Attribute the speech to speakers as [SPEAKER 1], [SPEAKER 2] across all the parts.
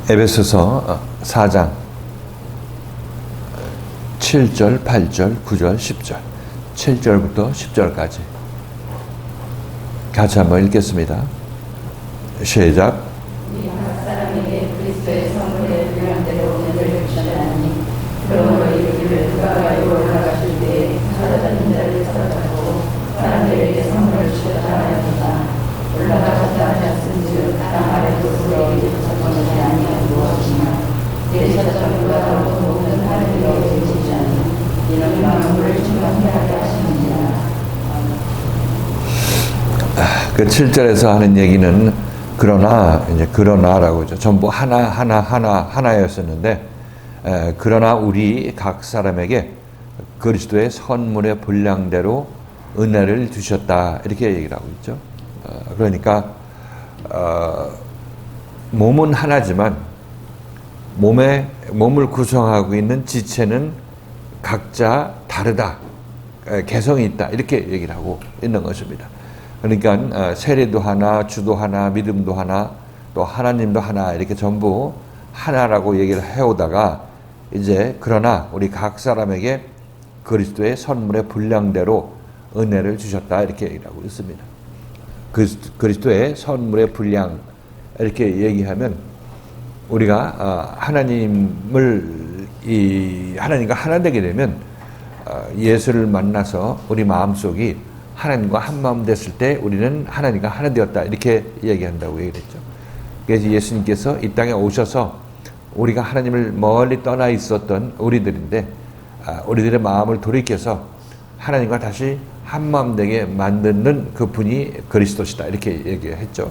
[SPEAKER 1] 에베소서 4장 7절, 8절, 9절, 10절 7절부터 10절까지 같이 한번 읽겠습니다. 시작.
[SPEAKER 2] 사람에게 그리스도의 성물의 분량대로 은혜를 주시나니 그러므로 이르기를 그가 가지고 올라가실 때에 사라진 자를 사라졌고 사람들에게 성물을 주셨다 하였다. 올라가셨다 하였은즉 땅 아래로 우리에게 주셨던 것이 아니하고 무엇이냐 내리셨던 그가 바로 모든 하늘에 계시자니 이는 만물을 충만하게 하시느니라.
[SPEAKER 1] 그 7절에서 하는 얘기는 그러나라고 하죠. 전부 하나였었는데, 그러나 우리 각 사람에게 그리스도의 선물의 분량대로 은혜를 주셨다. 이렇게 얘기를 하고 있죠. 그러니까, 몸은 하나지만, 몸을 구성하고 있는 지체는 각자 다르다. 개성이 있다. 이렇게 얘기를 하고 있는 것입니다. 그러니까 세례도 하나, 주도 하나, 믿음도 하나, 또 하나님도 하나 이렇게 전부 하나라고 얘기를 해오다가 이제 그러나 우리 각 사람에게 그리스도의 선물의 분량대로 은혜를 주셨다 이렇게 얘기를 하고 있습니다. 그리스도의 선물의 분량 이렇게 얘기하면 우리가 하나님과 하나 되게 되면 예수를 만나서 우리 마음속이 하나님과 한 마음 됐을 때 우리는 하나님과 하나 되었다 이렇게 얘기한다고 얘기를 했죠. 그래서 예수님께서 이 땅에 오셔서 우리가 하나님을 멀리 떠나 있었던 우리들인데 우리들의 마음을 돌이켜서 하나님과 다시 한 마음 되게 만드는 그분이 그리스도시다 이렇게 얘기했죠.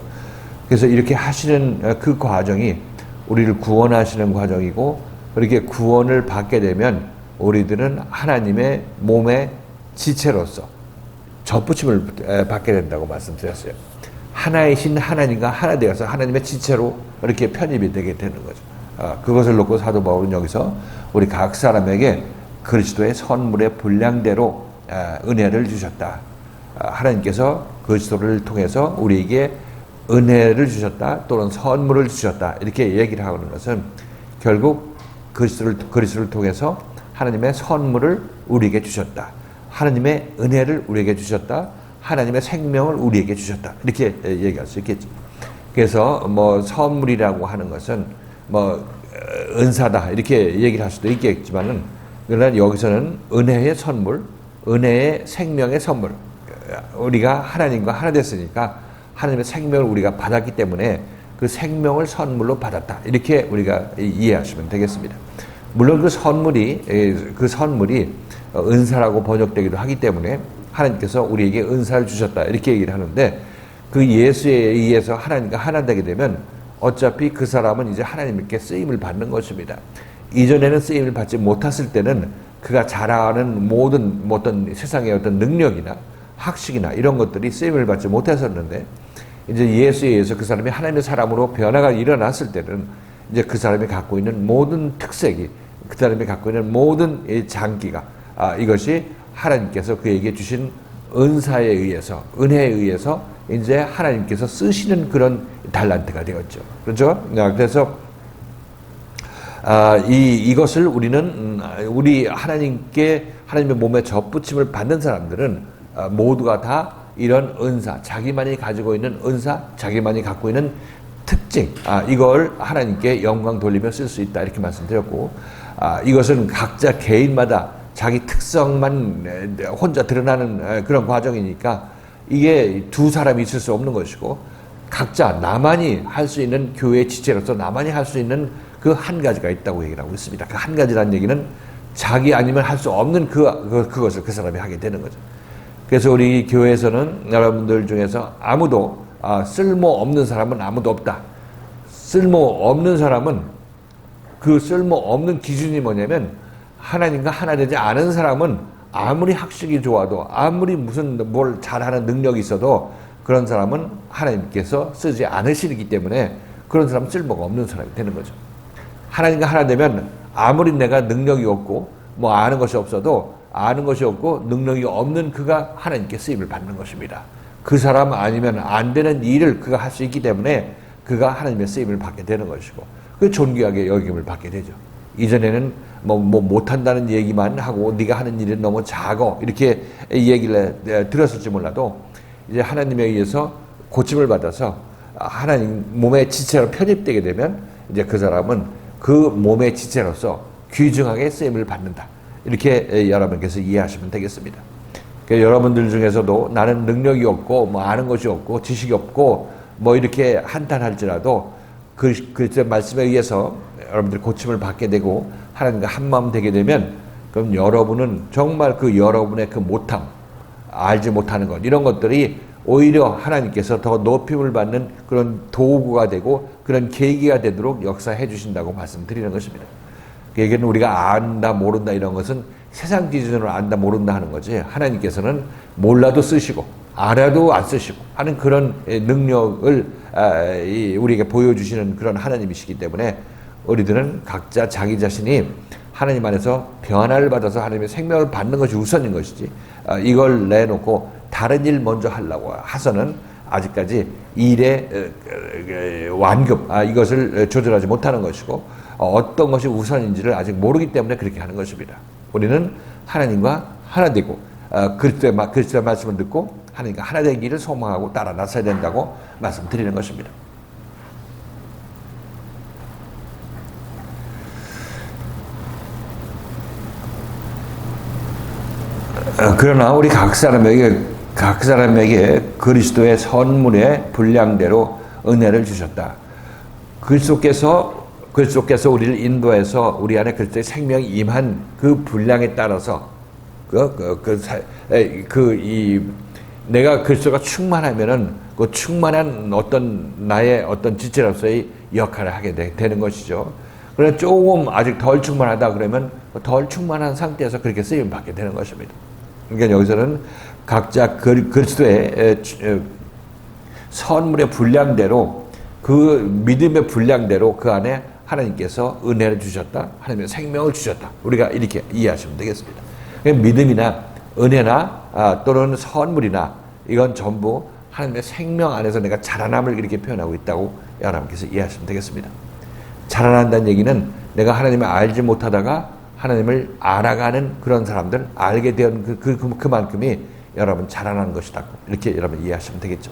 [SPEAKER 1] 그래서 이렇게 하시는 그 과정이 우리를 구원하시는 과정이고 그렇게 구원을 받게 되면 우리들은 하나님의 몸의 지체로서 접붙임을 받게 된다고 말씀드렸어요. 하나이신 하나님과 하나 되어서 하나님의 지체로 이렇게 편입이 되게 되는 거죠. 그것을 놓고 사도 바울은 여기서 우리 각 사람에게 그리스도의 선물의 분량대로 은혜를 주셨다. 하나님께서 그리스도를 통해서 우리에게 은혜를 주셨다 또는 선물을 주셨다 이렇게 얘기를 하는 것은 결국 그리스도를 통해서 하나님의 선물을 우리에게 주셨다. 하나님의 은혜를 우리에게 주셨다. 하나님의 생명을 우리에게 주셨다. 이렇게 얘기할 수 있겠죠. 그래서 선물이라고 하는 것은 은사다. 이렇게 얘기를 할 수도 있겠지만은 그러나 여기서는 은혜의 선물, 은혜의 생명의 선물. 우리가 하나님과 하나 됐으니까 하나님의 생명을 우리가 받았기 때문에 그 생명을 선물로 받았다. 이렇게 우리가 이해하시면 되겠습니다. 물론 그 선물이 은사라고 번역되기도 하기 때문에 하나님께서 우리에게 은사를 주셨다 이렇게 얘기를 하는데 그 예수에 의해서 하나님과 하나 되게 되면 어차피 그 사람은 이제 하나님께 쓰임을 받는 것입니다. 이전에는 쓰임을 받지 못했을 때는 그가 잘하는 모든 어떤 세상의 어떤 능력이나 학식이나 이런 것들이 쓰임을 받지 못했었는데 이제 예수에 의해서 그 사람이 하나님의 사람으로 변화가 일어났을 때는 이제 그 사람이 갖고 있는 모든 특색이 그 사람이 갖고 있는 모든 장기가 이것이 하나님께서 그에게 주신 은사에 의해서 은혜에 의해서 이제 하나님께서 쓰시는 그런 달란트가 되었죠. 그렇죠? 그래서 이것을 우리 하나님의 몸에 접붙임을 받는 사람들은 모두가 다 이런 은사, 자기만이 가지고 있는 은사, 자기만이 갖고 있는 특징, 이걸 하나님께 영광 돌리며 쓸 수 있다 이렇게 말씀드렸고 이것은 각자 개인마다 자기 특성만 혼자 드러나는 그런 과정이니까 이게 두 사람이 있을 수 없는 것이고 각자 나만이 할 수 있는 교회의 지체로서 나만이 할 수 있는 그 한 가지가 있다고 얘기를 하고 있습니다. 그 한 가지라는 얘기는 자기 아니면 할 수 없는 그것을 그 사람이 하게 되는 거죠. 그래서 우리 교회에서는 여러분들 중에서 아무도 쓸모없는 사람은 아무도 없다. 쓸모없는 사람은 그 쓸모없는 기준이 뭐냐면 하나님과 하나 되지 않은 사람은 아무리 학식이 좋아도 아무리 뭘 잘하는 능력이 있어도 그런 사람은 하나님께서 쓰지 않으시기 때문에 그런 사람은 쓸모가 없는 사람이 되는 거죠. 하나님과 하나 되면 아무리 내가 능력이 없고 아는 것이 없어도 아는 것이 없고 능력이 없는 그가 하나님께 쓰임을 받는 것입니다. 그 사람 아니면 안 되는 일을 그가 할 수 있기 때문에 그가 하나님의 쓰임을 받게 되는 것이고 그 존귀하게 여김을 받게 되죠. 이전에는 뭐 못한다는 얘기만 하고 네가 하는 일은 너무 작어 이렇게 얘기를 들었을지 몰라도 이제 하나님에 의해서 고침을 받아서 하나님 몸의 지체로 편입되게 되면 이제 그 사람은 그 몸의 지체로서 귀중하게 쓰임을 받는다. 이렇게 여러분께서 이해하시면 되겠습니다. 그러니까 여러분들 중에서도 나는 능력이 없고 뭐 아는 것이 없고 지식이 없고 뭐 이렇게 한탄할지라도 그 말씀에 의해서 여러분들이 고침을 받게 되고 하나님과 한마음 되게 되면 그럼 여러분은 정말 그 여러분의 그 못함, 알지 못하는 것 이런 것들이 오히려 하나님께서 더 높임을 받는 그런 도구가 되고 그런 계기가 되도록 역사해 주신다고 말씀드리는 것입니다. 그 얘기는 우리가 안다 모른다 이런 것은 세상 기준으로 안다 모른다 하는 거지 하나님께서는 몰라도 쓰시고 알아도 안 쓰시고 하는 그런 능력을 우리에게 보여주시는 그런 하나님이시기 때문에 우리들은 각자 자기 자신이 하나님 안에서 변화를 받아서 하나님의 생명을 받는 것이 우선인 것이지 이걸 내놓고 다른 일 먼저 하려고 하서는 아직까지 일의 완급 이것을 조절하지 못하는 것이고 어떤 것이 우선인지를 아직 모르기 때문에 그렇게 하는 것입니다. 우리는 하나님과 하나 되고 그리스도의 말씀을 듣고 하나님과 하나 되기를 소망하고 따라 나서야 된다고 말씀드리는 것입니다. 그러나 우리 각 사람에게 그리스도의 선물의 분량대로 은혜를 주셨다. 그리스도께서 우리를 인도해서 우리 안에 그리스도의 생명이 임한 그 분량에 따라서 내가 그리스도가 충만하면은 그 충만한 어떤 나의 어떤 지체로서의 역할을 하게 되는 것이죠. 그러나 조금 아직 덜 충만하다 그러면 덜 충만한 상태에서 그렇게 쓰임 받게 되는 것입니다. 그러니까 여기서는 각자 그리스도의 선물의 분량대로 그 믿음의 분량대로 그 안에 하나님께서 은혜를 주셨다. 하나님의 생명을 주셨다. 우리가 이렇게 이해하시면 되겠습니다. 믿음이나 은혜나 또는 선물이나 이건 전부 하나님의 생명 안에서 내가 자라남을 이렇게 표현하고 있다고 여러분께서 이해하시면 되겠습니다. 자라난다는 얘기는 내가 하나님을 알지 못하다가 하나님을 알아가는 그런 사람들, 알게 된 그만큼이 여러분 자라나는 것이다. 이렇게 여러분 이해하시면 되겠죠.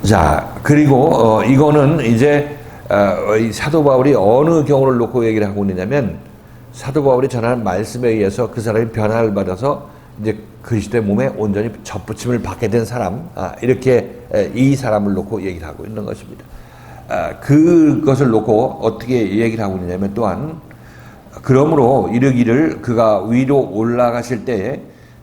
[SPEAKER 1] 자, 그리고 이거는 이제 사도 바울이 어느 경우를 놓고 얘기를 하고 있느냐면 사도 바울이 전하는 말씀에 의해서 그 사람이 변화를 받아서 이제 그리스도의 몸에 온전히 접붙임을 받게 된 사람, 이렇게 이 사람을 놓고 얘기를 하고 있는 것입니다. 그것을 놓고 어떻게 얘기를 하고 있느냐면 또한 그러므로 이르기를 그가 위로 올라가실 때에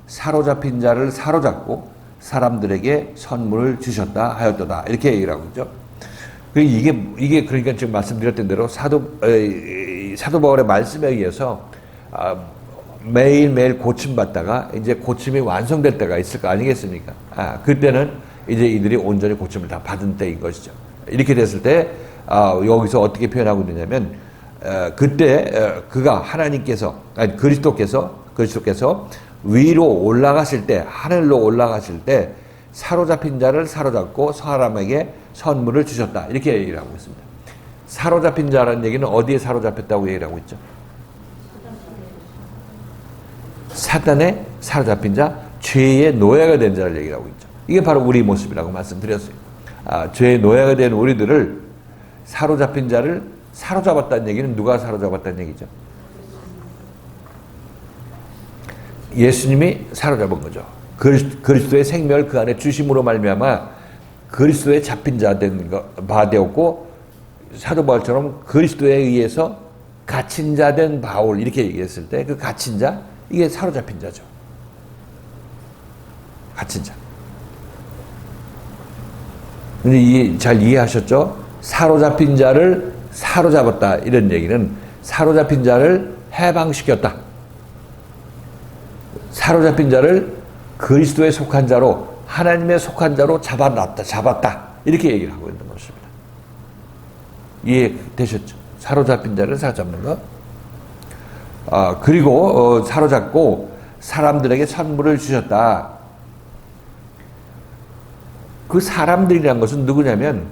[SPEAKER 1] 사로잡힌 자를 사로잡고 사람들에게 선물을 주셨다 하였도다 이렇게 얘기를 하고 있죠. 이게 그러니까 지금 말씀드렸던 대로 사도 바울의 말씀에 의해서 매일매일 고침받다가 이제 고침이 완성될 때가 있을 거 아니겠습니까? 그때는 이제 이들이 온전히 고침을 다 받은 때인 것이죠. 이렇게 됐을 때 여기서 어떻게 표현하고 있느냐면 그때 그가 그리스도께서 위로 올라가실 때 하늘로 올라가실 때 사로잡힌 자를 사로잡고 사람에게 선물을 주셨다 이렇게 얘기를 하고 있습니다. 사로잡힌 자라는 얘기는 어디에 사로잡혔다고 얘기를 하고 있죠? 사단에 사로잡힌 자, 죄의 노예가 된 자를 얘기를 하고 있죠. 이게 바로 우리 모습이라고 말씀드렸어요. 죄의 노예가 된 우리들을 사로잡힌 자를 사로잡았다는 얘기는 누가 사로잡았다는 얘기죠? 예수님이 사로잡은 거죠. 그리스도의 생명을 그 안에 주심으로 말미암아 그리스도의 잡힌 자 된 바 되었고 사도 바울처럼 그리스도에 의해서 갇힌 자 된 바울 이렇게 얘기했을 때 그 갇힌 자 이게 사로잡힌 자죠. 갇힌 자. 근데 잘 이해하셨죠? 사로잡힌 자를 사로잡았다 이런 얘기는 사로잡힌 자를 해방시켰다. 사로잡힌 자를 그리스도에 속한 자로 하나님의 속한 자로 잡았다 이렇게 얘기를 하고 있는 것입니다. 이해되셨죠? 사로잡힌 자를 사로잡는 것. 그리고 사로잡고 사람들에게 선물을 주셨다. 그 사람들이란 것은 누구냐면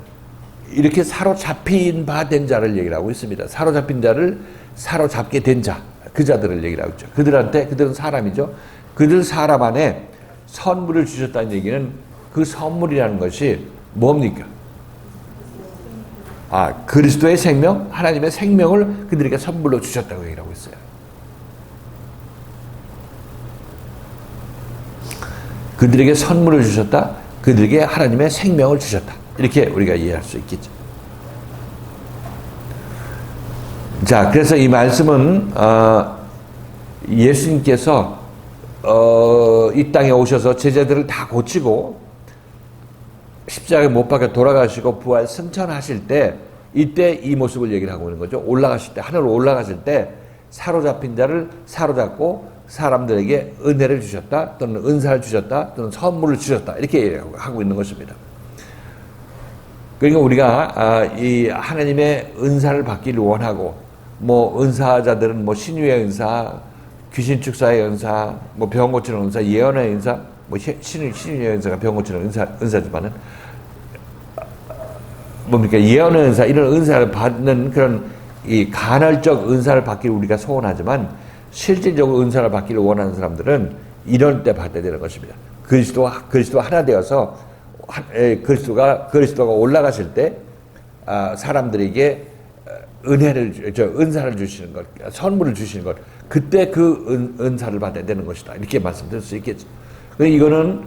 [SPEAKER 1] 이렇게 사로잡힌 바 된 자를 얘기를 하고 있습니다. 사로잡힌 자를 사로잡게 된 자, 그 자들을 얘기를 하고 있죠. 그들은 사람이죠. 그들 사람 안에 선물을 주셨다는 얘기는 그 선물이라는 것이 뭡니까? 그리스도의 생명, 하나님의 생명을 그들에게 선물로 주셨다고 얘기를 하고 있어요. 그들에게 선물을 주셨다. 그들에게 하나님의 생명을 주셨다. 이렇게 우리가 이해할 수 있겠죠. 자, 그래서 이 말씀은 예수님께서 이 땅에 오셔서 제자들을 다 고치고 십자가에 못 박혀 돌아가시고 부활 승천하실 때 이때 이 모습을 얘기를 하고 있는 거죠. 올라가실 때, 하늘로 올라가실 때 사로잡힌 자를 사로잡고 사람들에게 은혜를 주셨다, 또는 은사를 주셨다, 또는 선물을 주셨다, 이렇게 하고 있는 것입니다. 그러니까 우리가 이 하나님의 은사를 받기를 원하고, 뭐 은사자들은 뭐 신유의 은사, 귀신 축사의 은사, 뭐 병 고치는 은사, 예언의 은사, 뭐 신유의 은사가 병 고치는 은사지만은 뭡니까? 예언의 은사, 이런 은사를 받는 그런 이 간헐적 은사를 받기를 우리가 소원하지만 실질적으로 은사를 받기를 원하는 사람들은 이럴 때 받아야 되는 것입니다. 그리스도 하나 되어서 그리스도가 올라가실 때 사람들에게 은사를 주시는 것, 선물을 주시는 것, 그때 그 은사를 받아야 되는 것이다. 이렇게 말씀드릴 수 있겠죠. 이거는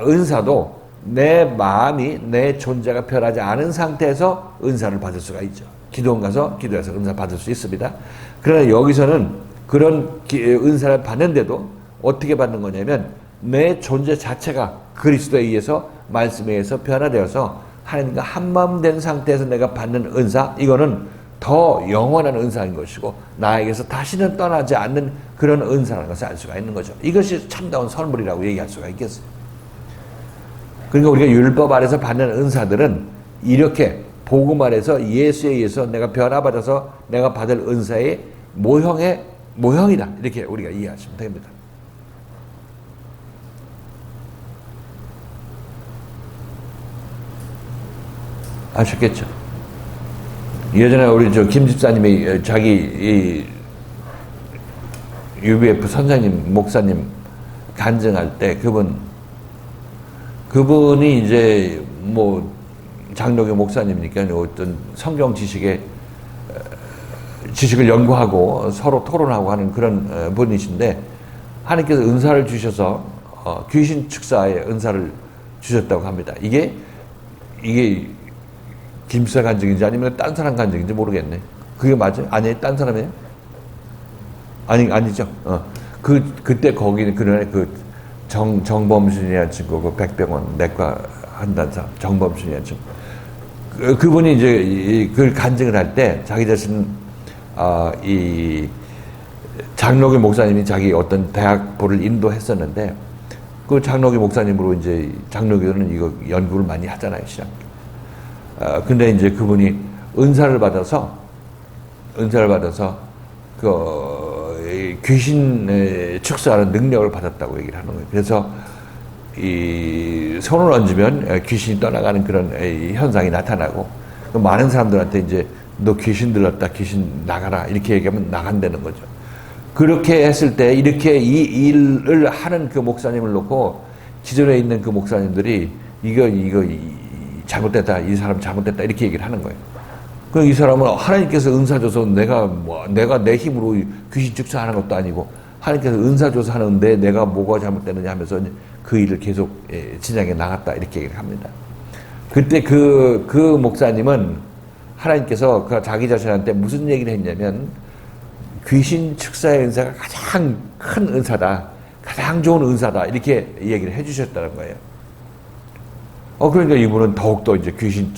[SPEAKER 1] 은사도 내 마음이, 내 존재가 변하지 않은 상태에서 은사를 받을 수가 있죠. 기도원 가서 기도해서 은사 받을 수 있습니다. 그러나 여기서는 그런 은사를 받는데도 어떻게 받는 거냐면 내 존재 자체가 그리스도에 의해서, 말씀에 의해서 변화되어서 하나님과 한마음 된 상태에서 내가 받는 은사, 이거는 더 영원한 은사인 것이고 나에게서 다시는 떠나지 않는 그런 은사라는 것을 알 수가 있는 거죠. 이것이 참다운 선물이라고 얘기할 수가 있겠어요. 그러니까 우리가 율법 아래서 받는 은사들은 이렇게 복음 아래서 예수에 의해서 내가 변화받아서 내가 받을 은사의 모형이다. 이렇게 우리가 이해하시면 됩니다. 아셨겠죠? 예전에 우리 김 집사님이 자기 이 UBF 선생님, 목사님 간증할 때 그분이 이제 뭐 장로교 목사님이니까 어떤 성경 지식을 연구하고 서로 토론하고 하는 그런 분이신데 하나님께서 은사를 주셔서 귀신 축사의 은사를 주셨다고 합니다. 이게 김사 간증인지 아니면 딴 사람 간증인지 모르겠네. 그게 맞아요? 아니, 딴 사람이에요? 아니죠. 그때 거기는 정범순이라는 친구, 그 백병원 내과 한다는 사람, 정범순이라는 친구. 그분이 이제 그걸 간증을 할 때 자기 자신, 이 장로교 목사님이 자기 어떤 대학부를 인도했었는데 그 장로교 목사님으로 이제 장로교는 이거 연구를 많이 하잖아요, 신학. 근데 이제 그분이 은사를 받아서 귀신 축사하는 능력을 받았다고 얘기를 하는 거예요. 그래서 이 손을 얹으면 귀신이 떠나가는 그런 현상이 나타나고 많은 사람들한테 이제 너 귀신 들렀다, 귀신 나가라 이렇게 얘기하면 나간다는 거죠. 그렇게 했을 때 이렇게 이 일을 하는 그 목사님을 놓고 기존에 있는 그 목사님들이 이거 잘못됐다, 이 사람 잘못됐다 이렇게 얘기를 하는 거예요. 그럼 이 사람은 하나님께서 은사 줘서 내가 내 힘으로 귀신 축사하는 것도 아니고 하나님께서 은사 줘서 하는데 내가 뭐가 잘못되느냐 하면서 그 일을 계속 진행해 나갔다 이렇게 얘기를 합니다. 그때 그 목사님은 하나님께서 자기 자신한테 무슨 얘기를 했냐면 귀신 축사의 은사가 가장 큰 은사다, 가장 좋은 은사다 이렇게 얘기를 해주셨다는 거예요. 그러니까 이분은 더욱더 이제 귀신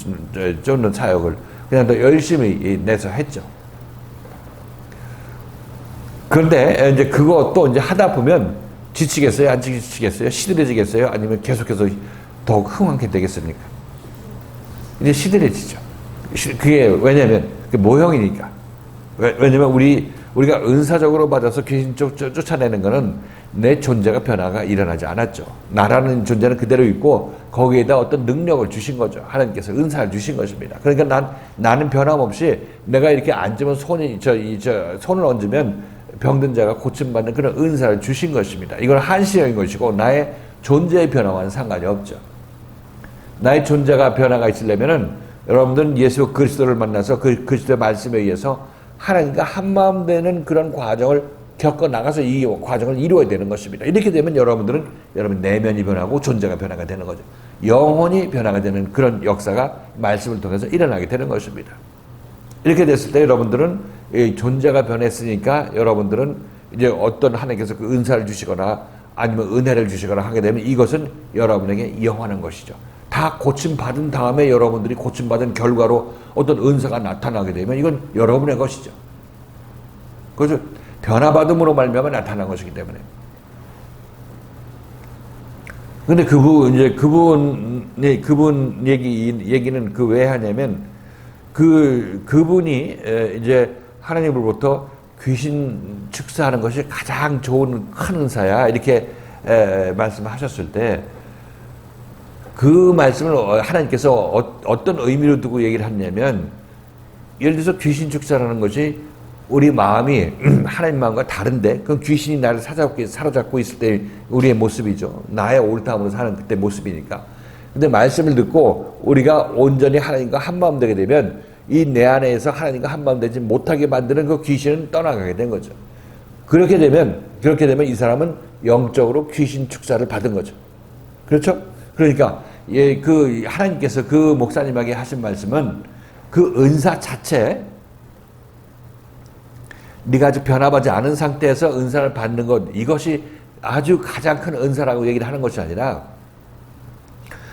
[SPEAKER 1] 쫓는 사역을 그냥 더 열심히 내서 했죠. 그런데 이제 그것도 이제 하다 보면 지치겠어요? 안 지치겠어요? 시들해지겠어요? 아니면 계속해서 더욱 흥황케 되겠습니까? 이제 시들해지죠. 그게 왜냐면 그게 모형이니까. 왜냐면 우리가 은사적으로 받아서 귀신 쫓아내는 거는 내 존재가 변화가 일어나지 않았죠. 나라는 존재는 그대로 있고 거기에다 어떤 능력을 주신 거죠. 하나님께서 은사를 주신 것입니다. 그러니까 나는 변함없이 내가 이렇게 앉으면 손을 얹으면 병든 자가 고침받는 그런 은사를 주신 것입니다. 이건 한시적인 것이고 나의 존재의 변화와는 상관이 없죠. 나의 존재가 변화가 있으려면은 여러분들은 예수 그리스도를 만나서 그 그리스도의 말씀에 의해서 하나님과 한마음 되는 그런 과정을 겪어 나가서 이 과정을 이루어야 되는 것입니다. 이렇게 되면 여러분들은 여러분 내면이 변하고 존재가 변화가 되는 거죠. 영혼이 변화가 되는 그런 역사가 말씀을 통해서 일어나게 되는 것입니다. 이렇게 됐을 때 여러분들은 이 존재가 변했으니까 여러분들은 이제 어떤 하나님께서 그 은사를 주시거나 아니면 은혜를 주시거나 하게 되면 이것은 여러분에게 영원한 것이죠. 다 고침받은 다음에 여러분들이 고침받은 결과로 어떤 은사가 나타나게 되면 이건 여러분의 것이죠. 그래서 변화받음으로 말미암아 나타난 것이기 때문에. 근데 그분 얘기는 그 왜 하냐면 그분이 이제 하나님으로부터 귀신 축사하는 것이 가장 좋은 큰 은사야 이렇게 말씀하셨을 때 그 말씀을 하나님께서 어떤 의미로 두고 얘기를 했냐면 예를 들어서 귀신 축사라는 것이 우리 마음이 하나님 마음과 다른데 그건 귀신이 나를 사로잡고 있을 때 우리의 모습이죠. 나의 옳다함으로 사는 그때 모습이니까. 근데 말씀을 듣고 우리가 온전히 하나님과 한마음 되게 되면 이 내 안에서 하나님과 한마음 되지 못하게 만드는 그 귀신은 떠나가게 된 거죠. 그렇게 되면 이 사람은 영적으로 귀신 축사를 받은 거죠. 그렇죠? 그러니까 그 하나님께서 그 목사님에게 하신 말씀은 그 은사 자체 네가 아직 변화하지 않은 상태에서 은사를 받는 것 이것이 아주 가장 큰 은사라고 얘기를 하는 것이 아니라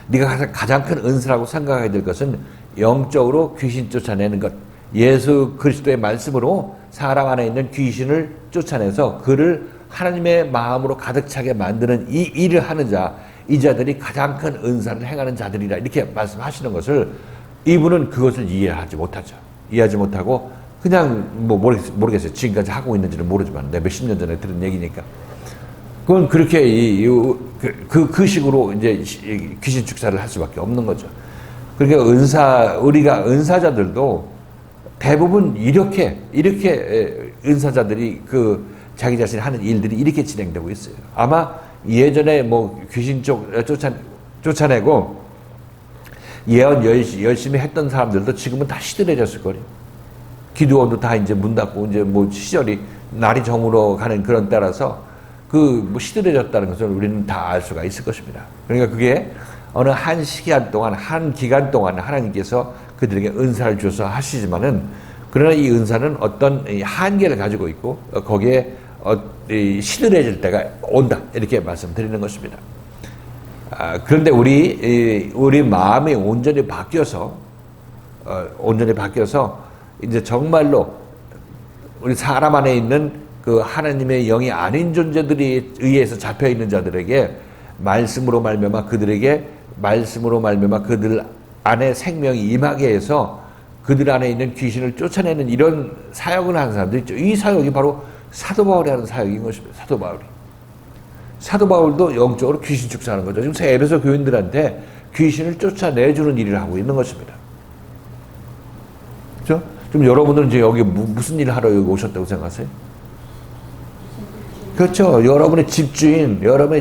[SPEAKER 1] 네가 가장 큰 은사라고 생각해야 될 것은 영적으로 귀신 쫓아내는 것. 예수 그리스도의 말씀으로 사람 안에 있는 귀신을 쫓아내서 그를 하나님의 마음으로 가득 차게 만드는 이 일을 하는 자, 이 자들이 가장 큰 은사를 행하는 자들이라 이렇게 말씀하시는 것을 이분은 그것을 이해하지 못하죠. 이해하지 못하고 그냥 뭐 모르겠어요. 지금까지 하고 있는지는 모르지만 내가 몇십 년 전에 들은 얘기니까. 그건 그렇게 그 식으로 이제 귀신 축사를 할 수밖에 없는 거죠. 그러니까 우리가 은사자들도 대부분 이렇게 은사자들이 그 자기 자신이 하는 일들이 이렇게 진행되고 있어요. 아마 예전에 뭐 귀신 쫓아내고 예언 열심히 했던 사람들도 지금은 다 시들해졌을 거예요. 기도원도 다 이제 문 닫고 이제 뭐 시절이 날이 저물어 가는 그런 때라서 뭐 시들해졌다는 것을 우리는 다 알 수가 있을 것입니다. 그러니까 그게 어느 한 기간 동안 하나님께서 그들에게 은사를 주셔서 하시지만은 그러나 이 은사는 어떤 한계를 가지고 있고 거기에 시들해질 때가 온다 이렇게 말씀드리는 것입니다. 그런데 우리 마음이 온전히 바뀌어서 이제 정말로 우리 사람 안에 있는 그 하나님의 영이 아닌 존재들이 의해서 잡혀 있는 자들에게 말씀으로 말미암아 그들 안에 생명이 임하게 해서 그들 안에 있는 귀신을 쫓아내는 이런 사역을 하는 사람들이 있죠. 이 사역이 바로 사도 바울이 하는 사역인 것입니다. 사도 바울도 영적으로 귀신 축사하는 거죠. 지금 에베소 교인들한테 귀신을 쫓아내주는 일을 하고 있는 것입니다. 그렇죠? 지금 여러분들은 이제 여기 무슨 일을 하러 여기 오셨다고 생각하세요? 그렇죠. 여러분의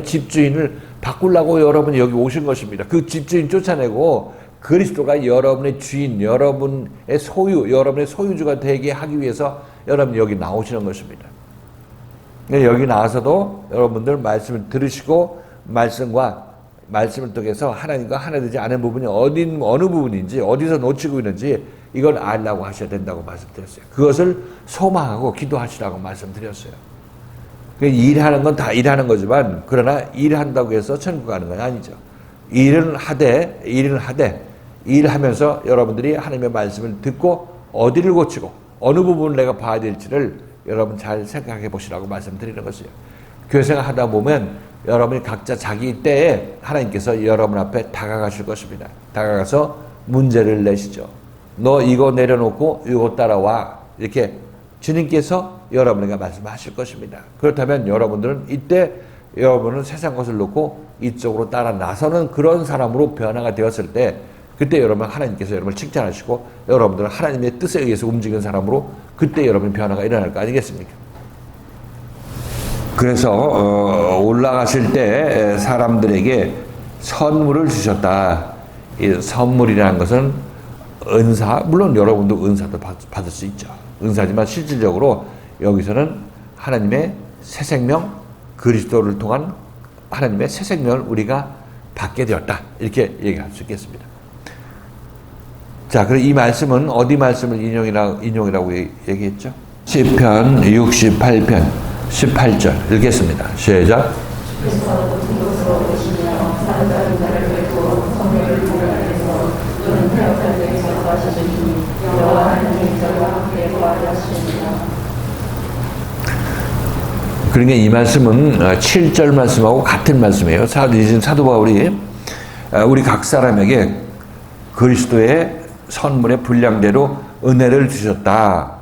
[SPEAKER 1] 집주인을 바꾸려고 여러분이 여기 오신 것입니다. 그 집주인 쫓아내고 그리스도가 여러분의 주인, 여러분의 소유주가 되게 하기 위해서 여러분이 여기 나오시는 것입니다. 여기 나와서도 여러분들 말씀을 들으시고 말씀을 통해서 하나님과 하나 되지 않은 부분이 어느 부분인지 어디서 놓치고 있는지 이걸 알라고 하셔야 된다고 말씀드렸어요. 그것을 소망하고 기도하시라고 말씀드렸어요. 일하는 건 다 일하는 거지만 그러나 일한다고 해서 천국 가는 건 아니죠. 일하면서 여러분들이 하나님의 말씀을 듣고 어디를 고치고 어느 부분을 내가 봐야 될지를 여러분 잘 생각해 보시라고 말씀드리는 것이에요. 교회 생활하다 보면 여러분이 각자 자기 때에 하나님께서 여러분 앞에 다가가실 것입니다. 다가가서 문제를 내시죠. 너 이거 내려놓고 이거 따라와. 이렇게 주님께서 여러분에게 말씀하실 것입니다. 그렇다면 여러분들은 이때 여러분은 세상 것을 놓고 이쪽으로 따라 나서는 그런 사람으로 변화가 되었을 때 그때 여러분 하나님께서 여러분을 칭찬하시고 여러분들은 하나님의 뜻에 의해서 움직이는 사람으로 그때 여러분 변화가 일어날 거 아니겠습니까? 그래서 올라가실 때 사람들에게 선물을 주셨다. 이 선물이라는 것은 은사, 물론 여러분도 은사도 받을 수 있죠. 은사지만 실질적으로 여기서는 하나님의 새 생명, 그리스도를 통한 하나님의 새 생명을 우리가 받게 되었다. 이렇게 얘기할 수 있겠습니다. 자, 그럼 이 말씀은 어디 말씀을 인용이라고 얘기했죠? 시편 68편 18절 읽겠습니다. 시작.
[SPEAKER 2] 그래서 높은 곳으로 오시며 사람들은 나를 뵙고 성령을 보라해서 또는 태역자들에서 하시니 여호와 하나님이 저와 함께 거하시니라.
[SPEAKER 1] 그러니까 이 말씀은 7절 말씀하고 같은 말씀이에요. 사도 바울이 우리 각 사람에게 그리스도의 선물의 분량대로 은혜를 주셨다.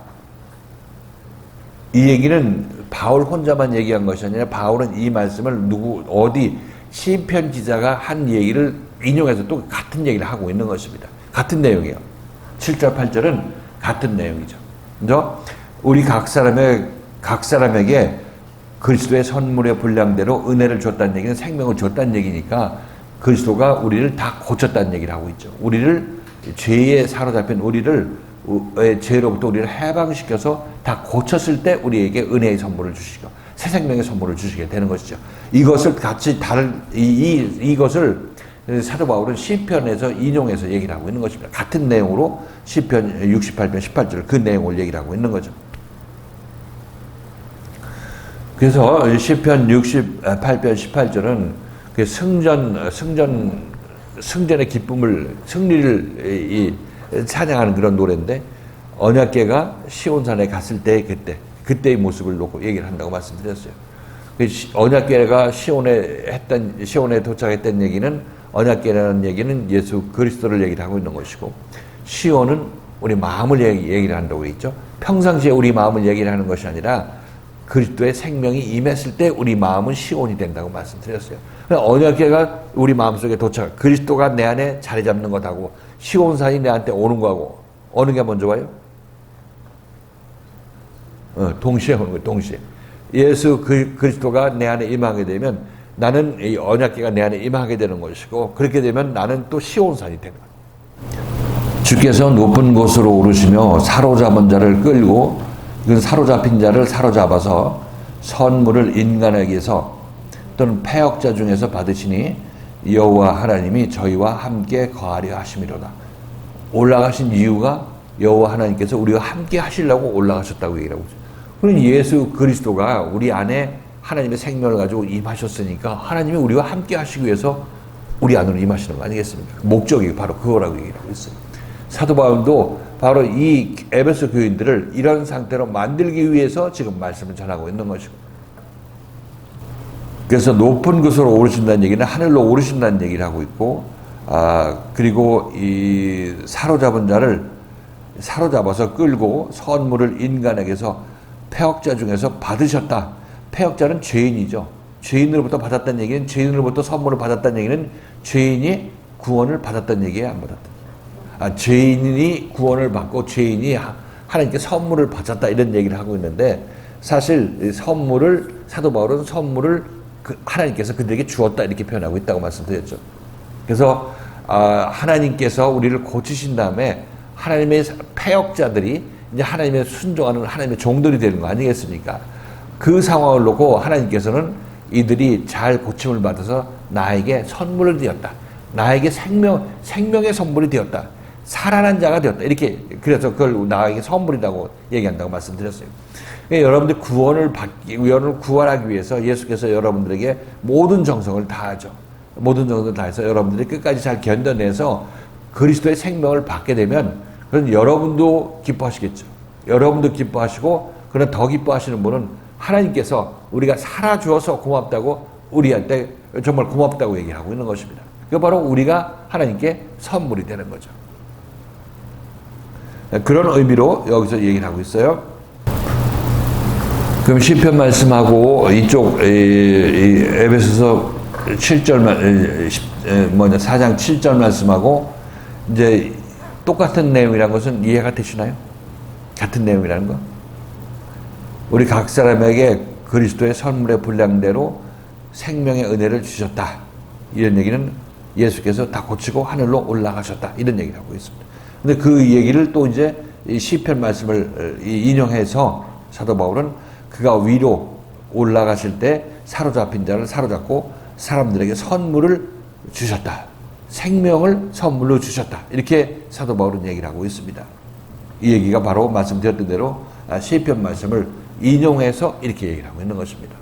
[SPEAKER 1] 이 얘기는 바울 혼자만 얘기한 것이 아니라 바울은 이 말씀을 어디 시편 기자가 한 얘기를 인용해서 또 같은 얘기를 하고 있는 것입니다. 같은 내용이에요. 7절 8절은 같은 내용이죠. 그래서 우리 각 사람에게 그리스도의 선물의 분량대로 은혜를 줬다는 얘기는 생명을 줬다는 얘기니까 그리스도가 우리를 다 고쳤다는 얘기를 하고 있죠. 우리를 죄에 사로잡힌 우리를 죄로부터 우리를 해방시켜서 다 고쳤을 때 우리에게 은혜의 선물을 주시고 새 생명의 선물을 주시게 되는 것이죠. 이것을 같이 이것을 사도 바울은 시편에서 인용해서 얘기를 하고 있는 것입니다. 같은 내용으로 시편 68편 18절 그 내용을 얘기를 하고 있는 거죠. 그래서 시편 68편 18절은 그 승전의 기쁨을 승리를 찬양하는 그런 노래인데 언약궤가 시온산에 갔을 때 그때의 모습을 놓고 얘기를 한다고 말씀드렸어요. 언약궤가 시온에 도착했던 얘기는 언약궤라는 얘기는 예수 그리스도를 얘기를 하고 있는 것이고 시온은 우리 마음을 얘기를 한다고 했죠. 평상시에 우리 마음을 얘기를 하는 것이 아니라 그리스도의 생명이 임했을 때 우리 마음은 시온이 된다고 말씀드렸어요. 언약궤가 우리 마음속에 도착, 그리스도가 내 안에 자리 잡는 것하고 시온산이 내한테 오는 거하고 어느 게 먼저 와요? 동시에 오는 거예요. 동시에. 예수 그리스도가 내 안에 임하게 되면 나는 이 언약궤가 내 안에 임하게 되는 것이고 그렇게 되면 나는 또 시온산이 되는 거예요. 주께서 높은 곳으로 오르시며 사로잡은 자를 끌고 그 사로잡힌 자를 사로잡아서 선물을 인간에게서 또는 패역자 중에서 받으시니 여호와 하나님이 저희와 함께 거하려 하심이로다. 올라가신 이유가 여호와 하나님께서 우리와 함께 하시려고 올라가셨다고 얘기하고 있어요. 그럼 예수 그리스도가 우리 안에 하나님의 생명을 가지고 임하셨으니까 하나님이 우리와 함께 하시기 위해서 우리 안으로 임하시는 거 아니겠습니까? 목적이 바로 그거라고 얘기하고 있어요. 사도 바울도 바로 이 에베소 교인들을 이런 상태로 만들기 위해서 지금 말씀을 전하고 있는 것이고 그래서 높은 곳으로 오르신다는 얘기는 하늘로 오르신다는 얘기를 하고 있고 그리고 이 사로잡은 자를 사로잡아서 끌고 선물을 인간에게서 패역자 중에서 받으셨다. 패역자는 죄인이죠. 죄인으로부터 받았다는 얘기는 죄인으로부터 선물을 받았다는 얘기는 죄인이 구원을 받았다는 얘기예요, 안 받았다. 죄인이 구원을 받고 죄인이 하나님께 선물을 받았다 이런 얘기를 하고 있는데 사실 사도 바울은 선물을 하나님께서 그들에게 주었다 이렇게 표현하고 있다고 말씀드렸죠. 그래서 하나님께서 우리를 고치신 다음에 하나님의 패역자들이 이제 하나님의 순종하는 하나님의 종들이 되는 거 아니겠습니까? 그 상황을 놓고 하나님께서는 이들이 잘 고침을 받아서 나에게 선물을 되었다. 나에게 생명의 선물이 되었다. 살아난 자가 되었다. 이렇게 그래서 그걸 나에게 선물이라고 얘기한다고 말씀드렸어요. 그러니까 여러분들 구원하기 위해서 예수께서 여러분들에게 모든 정성을 다하죠. 모든 정성을 다해서 여러분들이 끝까지 잘 견뎌내서 그리스도의 생명을 받게 되면 그럼 여러분도 기뻐하시겠죠. 여러분도 기뻐하시고 그러나 더 기뻐하시는 분은 하나님께서 우리가 살아주어서 고맙다고 우리한테 정말 고맙다고 얘기하고 있는 것입니다. 그 바로 우리가 하나님께 선물이 되는 거죠. 그런 의미로 여기서 얘기를 하고 있어요. 그럼 시편 말씀하고 이쪽 에베소서 7절 4장 7절 말씀하고 이제 똑같은 내용이라는 것은 이해가 되시나요? 같은 내용이라는 거. 우리 각 사람에게 그리스도의 선물의 분량대로 생명의 은혜를 주셨다. 이런 얘기는 예수께서 다 고치고 하늘로 올라가셨다. 이런 얘기를 하고 있습니다. 근데 그 얘기를 또 이제 이 시편 말씀을 인용해서 사도 바울은 그가 위로 올라가실 때 사로잡힌 자를 사로잡고 사람들에게 선물을 주셨다. 생명을 선물로 주셨다. 이렇게 사도 바울은 얘기를 하고 있습니다. 이 얘기가 바로 말씀드렸던 대로 시편 말씀을 인용해서 이렇게 얘기를 하고 있는 것입니다.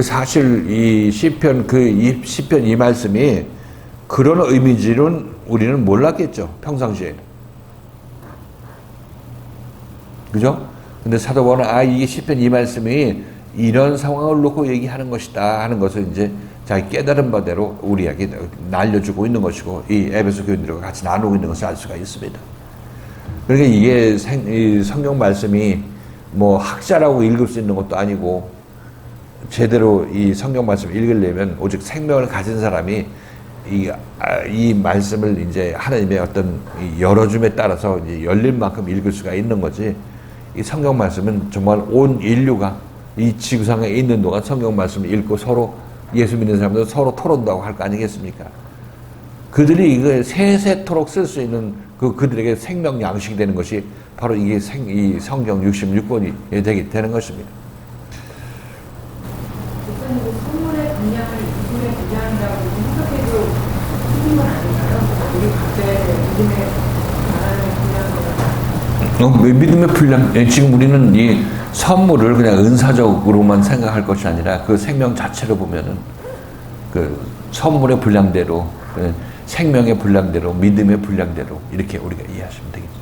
[SPEAKER 1] 사실 이 시편 이 말씀이 그런 의미지는 우리는 몰랐겠죠. 평상시에는. 그죠? 근데 사도 바울은 이게 시편 이 말씀이 이런 상황을 놓고 얘기하는 것이다 하는 것을 이제 자기 깨달은 바대로 우리에게 날려주고 있는 것이고 이 에베소 교인들과 같이 나누고 있는 것을 알 수가 있습니다. 그러니까 이게 이 성경 말씀이 뭐 학자라고 읽을 수 있는 것도 아니고 제대로 이 성경 말씀을 읽으려면 오직 생명을 가진 사람이 이 말씀을 이제 하나님의 어떤 열어줌에 따라서 이제 열릴 만큼 읽을 수가 있는 거지. 이 성경 말씀은 정말 온 인류가 이 지구상에 있는 동안 성경 말씀을 읽고 서로 예수 믿는 사람들 서로 토론도 하고 할 거 아니겠습니까? 그들이 이걸 세세토록 쓸 수 있는 그들에게 생명 양식이 되는 것이 바로 이게 이 성경 66권이 되는 것입니다.
[SPEAKER 2] 선물의 분량을 믿음의 분량이라고 해석해도 틀린 건 아닌가요? 우리 각자의 믿음의 말하는 분량보다
[SPEAKER 1] 믿음의 분량, 지금 우리는 이 선물을 그냥 은사적으로만 생각할 것이 아니라 그 생명 자체로 보면은 그 선물의 분량대로 생명의 분량대로 믿음의 분량대로 이렇게 우리가 이해하시면 되겠죠.